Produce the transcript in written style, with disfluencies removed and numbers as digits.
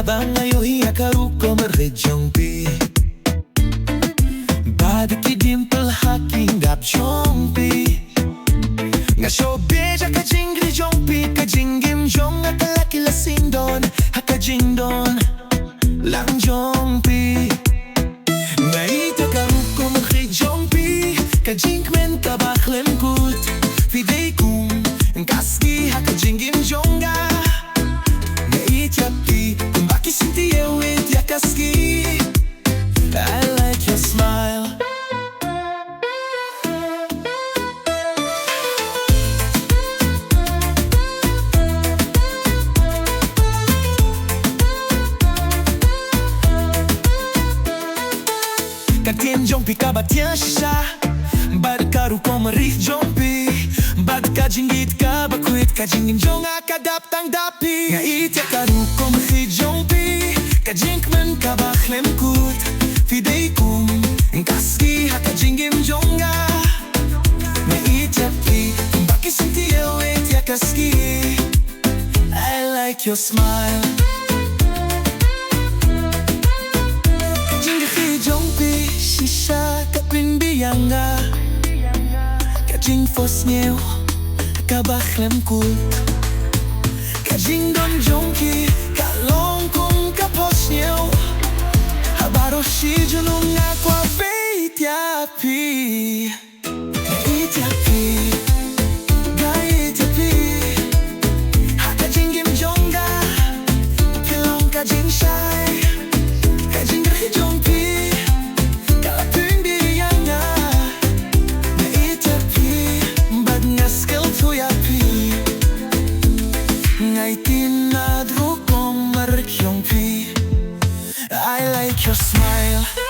kaba Itynnad Ka Rkhie Jongphi Bad ki dimple haki Sngap Ngi Nga show biej ka jingri Jongphi ka jingim jong laki lasing don haka jingdon lang Jongphi Nga Itynnad Ka Rkhie Jongphi ka jinkmen kaba Khlem fidei kum Khasi haka jingim jonga Nga Itynnad Ka Rkhie Jongphi I like your smile Ktien Jongphi kaba tien shisha Bad ka Rkhie Jongphi Bad ka jingit kaba kuit ka jingin jong kadaptang dapi Nga Itynnad Ka Rkhie Jongphi ka jinkmen kaba Khlem fidei kum Khasi haka jingim jonga Nga Itynnad Ka I like your smile Jongphi shisha ka pinbiyanga ka jingngew kaba Khlem ka jingdon jongki ka longkong ka posngew baroh shijunong nga kwa beityapi Itynnad haka jingim jonga kilong ka jingshai ka jingrkhie Jongphi Itynnad Ka Rkhie Jongphi I like your smile